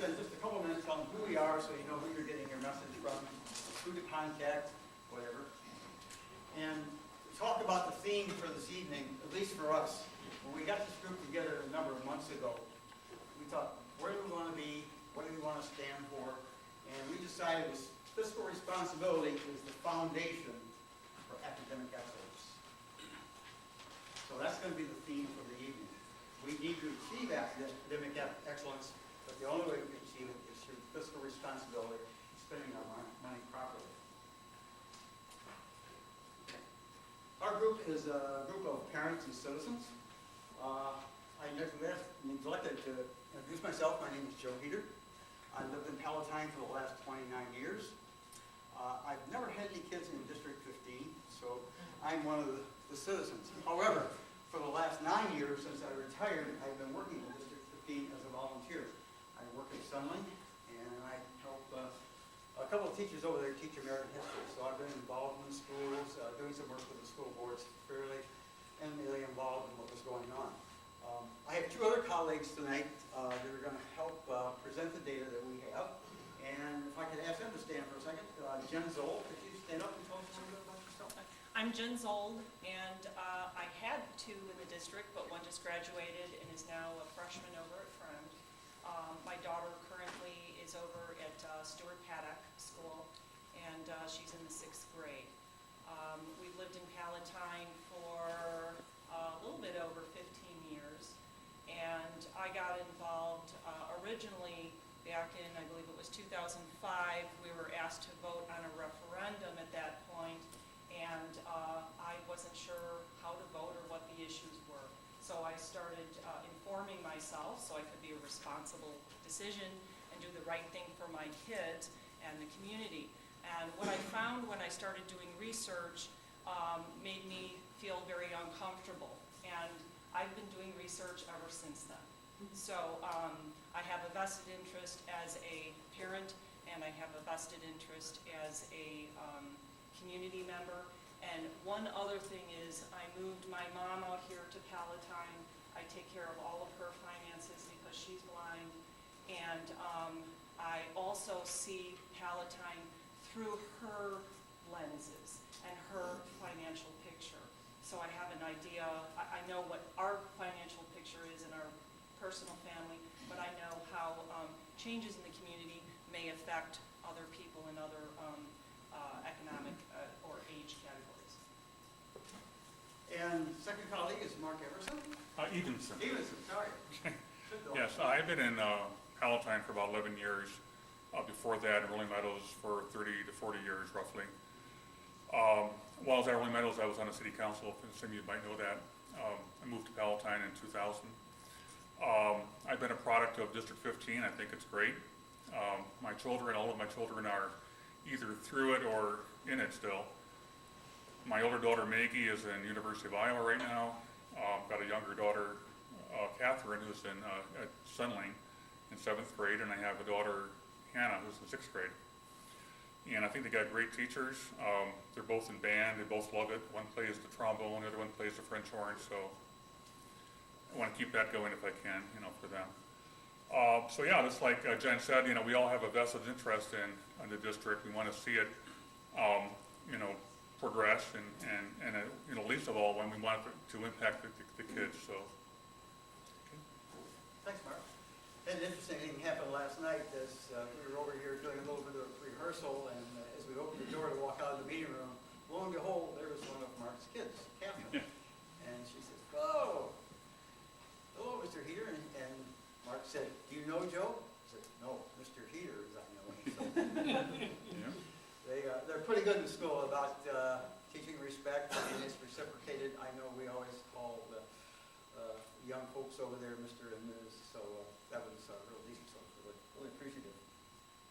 spend just a couple of minutes telling who we are so you know who you're getting your message from, who to contact, whatever. And talk about the theme for this evening, at least for us. When we got this group together a number of months ago, we thought, where do we want to be? What do we want to stand for? And we decided fiscal responsibility is the foundation for academic excellence. So that's going to be the theme for the evening. We need to achieve academic excellence, but the only way we can achieve it is through fiscal responsibility, spending our money properly. Our group is a group of parents and citizens. I neglected to introduce myself. My name is Joe Heater. I lived in Palatine for the last 29 years. I've never had any kids in District 15, so I'm one of the citizens. However, for the last 9 years since I retired, I've been working in District 15 as a volunteer. I work at Sunling, and I help a couple of teachers over there teach American history. So I've been involved in the schools, doing some work with the school boards, fairly intimately involved in what was going on. I have two other colleagues tonight that are going to help present the data that we have. And if I could ask them to stand for a second. Jen Zoll, could you stand up and tell us a little bit about yourself? I'm Jen Zold, and I had two in the district, but one just graduated and is now a freshman over at Friend. My daughter currently is over at Stuart Paddock School, and she's in the 6th grade. We've lived in Palatine for a little bit over 15 years, and I got involved originally back in, I believe it was 2005. We were asked to vote on a referendum at that point, and I wasn't sure how to vote or what the issues were. So I started informing myself so I could be a responsible decision and do the right thing for my kids and the community. And what I found when I started doing research made me feel very uncomfortable. And I've been doing research ever since then. So I have a vested interest as a parent, and I have a vested interest as a community member. And one other thing is I moved my mom out here to Palatine. I take care of all of her finances because she's blind. And I also see Palatine through her lenses and her financial picture. So I have an idea, I know what our financial picture is in our personal family, but I know how changes in the community may affect other people in other economic or age categories. And second colleague is Mark Everson. Evenson. Evenson, sorry. Yes, I've been in Palatine for about 11 years. Before that, in Rolling Meadows for 30 to 40 years, roughly. While I was at Rolling Meadows, I was on the city council. Some of you might know that. I moved to Palatine in 2000. I've been a product of District 15. I think it's great. My children, all of my children are either through it or in it still. My older daughter, Maggie, is in University of Iowa right now. Got a younger daughter, Catherine, who's in at Sunling in 7th grade, and I have a daughter, Hannah, who's in 6th grade. And I think they got great teachers. They're both in band. They both love it. One plays the trombone, the other one plays the French horn. So I want to keep that going if I can, for them. So yeah, just like Jen said, we all have a vested interest in the district. We want to see it, progress, and least of all, when we want it to impact the kids. So. Okay. Thanks, Mark. And an interesting thing happened last night as we were over here doing a little bit of rehearsal, and as we opened the door to walk out of the meeting room, lo and behold, there was one of Mark's kids, Catherine. And she says, "Oh, hello, Mr. Heater." And Mark said, "Do you know Joe?" I said, "No, Mr. Heater, as I know him." So they're pretty good in school about teaching respect, and it's reciprocated. I know we always call the young folks over there Mr. and Ms., so that was real decent, so really appreciative.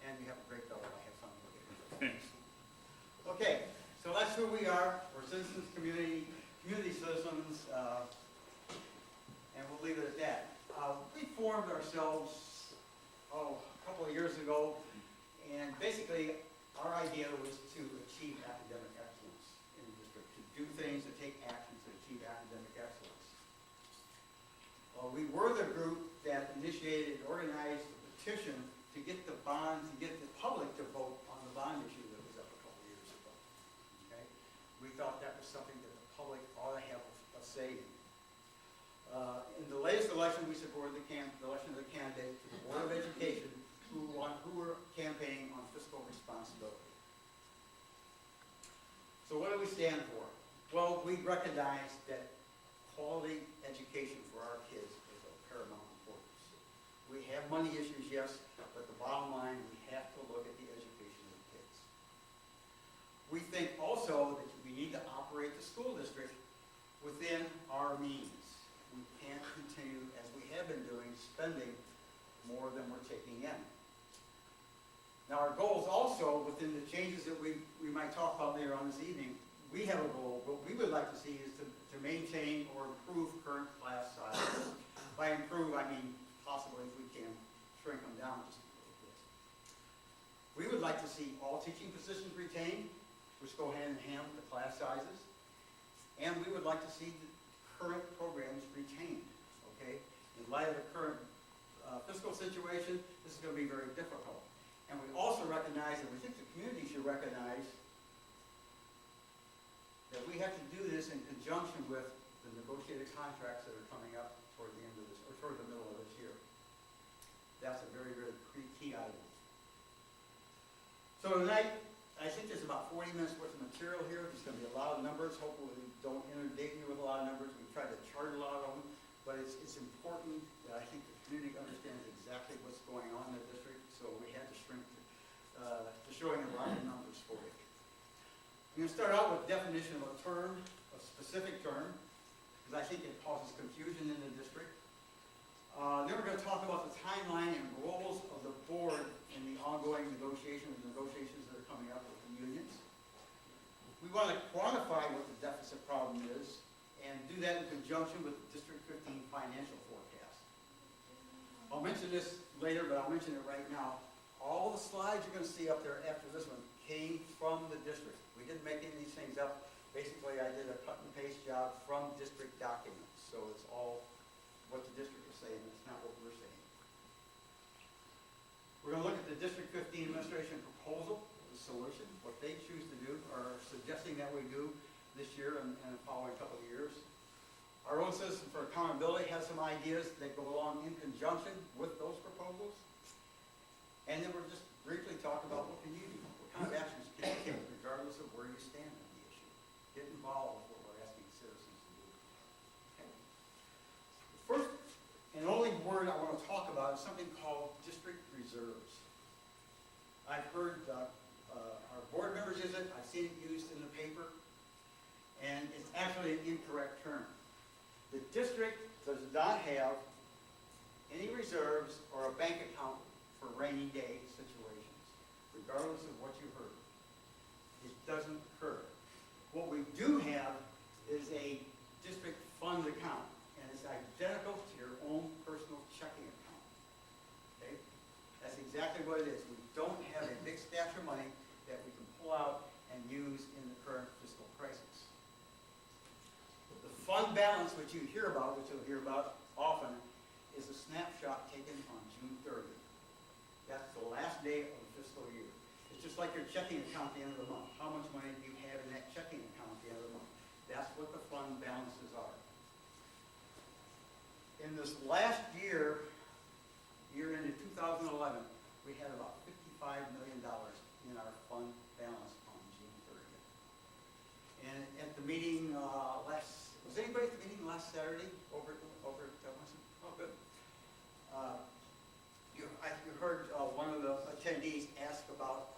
And you have a great daughter. I have fun with it. Thanks. Okay, so that's who we are. We're citizens, community citizens, and we'll leave it at that. We formed ourselves, a couple of years ago, and basically our idea was to achieve academic excellence in the district, to do things, to take actions to achieve academic excellence. We were the group that initiated and organized a petition to get the bond, to get the public to vote on the bond issue that was up a couple of years ago. Okay? We thought that was something that the public ought to have a say in. In the latest election, we supported the election of the candidate to the Board of Education who were campaigning on fiscal responsibility. So what do we stand for? Well, we recognize that quality education for our kids is of paramount importance. We have money issues, yes, but the bottom line, we have to look at the education of the kids. We think also that we need to operate the school district within our means. We can't continue, as we have been doing, spending more than we're taking in. Now, our goals also, within the changes that we might talk about later on this evening, we have a goal. What we would like to see is to maintain or improve current class sizes. By improve, I mean possibly if we can shrink them down just a little bit. We would like to see all teaching positions retained, which go hand in hand with the class sizes. And we would like to see the current programs retained, okay? In light of the current fiscal situation, this is going to be very difficult. And we also recognize, and we think the community should recognize, that we have to do this in conjunction with the negotiated contracts that are coming up toward the end of this, or toward the middle of this year. That's a very, very key item. So tonight, I think there's about 40 minutes worth of material here. There's going to be a lot of numbers. Hopefully we don't inundate you with a lot of numbers. We try to chart a lot of them, but it's important that I think the community understands exactly what's going on in the district, so we had to shrink to showing a lot of numbers for you. I'm going to start out with definition of a term, a specific term, because I think it causes confusion in the district. Then we're going to talk about the timeline and roles of the board in the ongoing negotiations that are coming up with the unions. We want to quantify what the deficit problem is and do that in conjunction with the District 15 financial forecast. I'll mention this later, but I'll mention it right now. All the slides you're going to see up there after this one came from the district. We didn't make any of these things up. Basically, I did a cut and paste job from district documents. So it's all what the district is saying. It's not what we're saying. We're going to look at the District 15 administration proposal, the solution, what they choose to do or suggesting that we do this year and the following couple of years. Our own Citizen for Accountability has some ideas that go along in conjunction with those proposals. And then we'll just briefly talk about what can you do, what kind of actions can you take regardless of where you stand on the issue. Get involved with what we're asking citizens to do. Okay. The first and only word I want to talk about is something called district reserves. I've heard our board members use it, I've seen it used in the paper, and it's actually an incorrect term. The district does not have any reserves or a bank account for rainy day situations, regardless of what you heard. It doesn't occur. What we do have is a district fund account, and it's identical to your own personal checking account. Okay? That's exactly what it is. We don't have a big stash of money that we can pull out and use in the current fiscal crisis. The fund balance, which you hear about, which you'll hear about often, is a snapshot taken on June 30th. That's the last day of the fiscal year. It's just like your checking account at the end of the month. How much money do you have in that checking account at the end of the month? That's what the fund balances are. In this last year into 2011, we had about $55 million in our fund balance on June 30th. And at the meeting was anybody at the meeting last Saturday over at Winston? Oh, good. You heard one of the attendees ask about,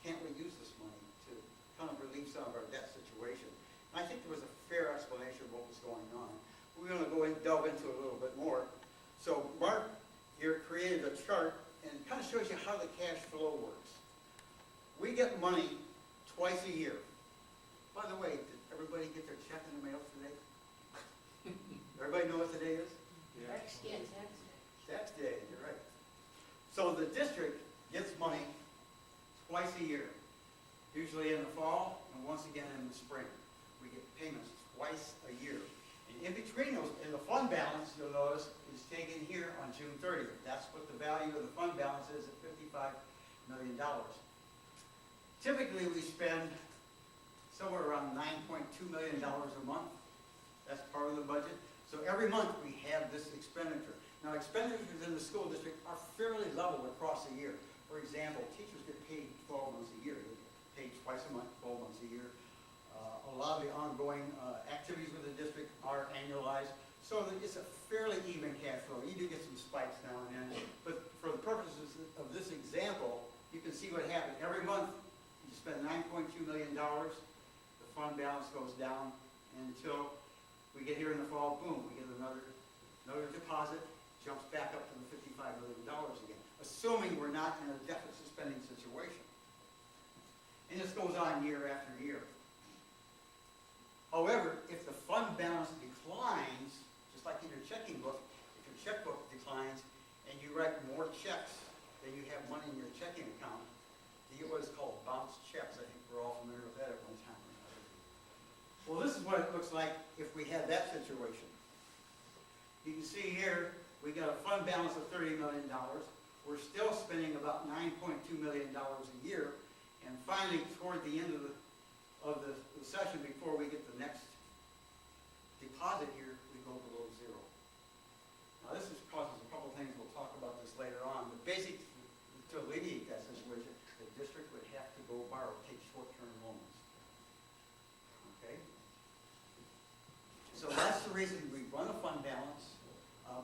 can't we use this money to kind of relieve some of our debt situation? And I think there was a fair explanation of what was going on. We're going to go and delve into it a little bit more. So Mark here created a chart and it kind of shows you how the cash flow works. We get money twice a year. By the way, did everybody get their check in the mail today? Everybody know what today is? Tax day. Tax day, you're right. So the district gets money twice a year, usually in the fall and once again in the spring. We get payments twice a year. And in between those, in the fund balance, you'll notice, is taken here on June 30th. That's what the value of the fund balance is at $55 million. Typically, we spend somewhere around $9.2 million a month. That's part of the budget. So every month, we have this expenditure. Now, expenditures in the school district are fairly level across the year. For example, teachers get paid 12 months a year. They get paid twice a month, 12 months a year. A lot of the ongoing activities with the district are annualized, so that it's a fairly even cash flow. You do get some spikes now and then, but for the purposes of this example, you can see what happened. Every month, you spend $9.2 million, the fund balance goes down until we get here in the fall, boom, we get another deposit, jumps back up to the $55 million again, assuming we're not in a deficit spending situation. And this goes on year after year. However, if the fund balance declines, just like in your checking book, if your checkbook declines and you write more checks than you have money in your checking account, you get what is called bounce checks. I think we're all familiar with that at one time or another. Well, this is what it looks like if we had that situation. You can see here, we got a fund balance of $30 million. We're still spending about $9.2 million a year. And finally, toward the end of the session, before we get the next deposit here, we go below zero. Now, this causes a couple things. We'll talk about this later on. But basically, to alleviate that situation, the district would have to go borrow, take short-term loans. Okay? So that's the reason we run a fund balance.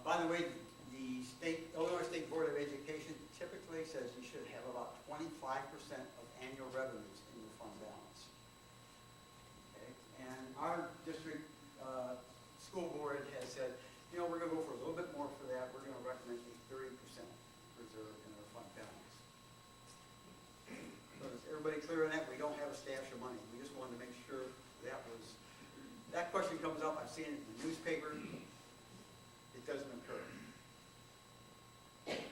By the way, the Illinois State Board of Education typically says you should have about 25% of annual revenues in your fund balance. Okay? And our district school board has said, you know, we're going to go for a little bit more for that. We're going to recommend a 30% reserve in our fund balance. So is everybody clear on that? We don't have a stash of money. We just wanted to make sure that question comes up. I've seen it in the newspaper.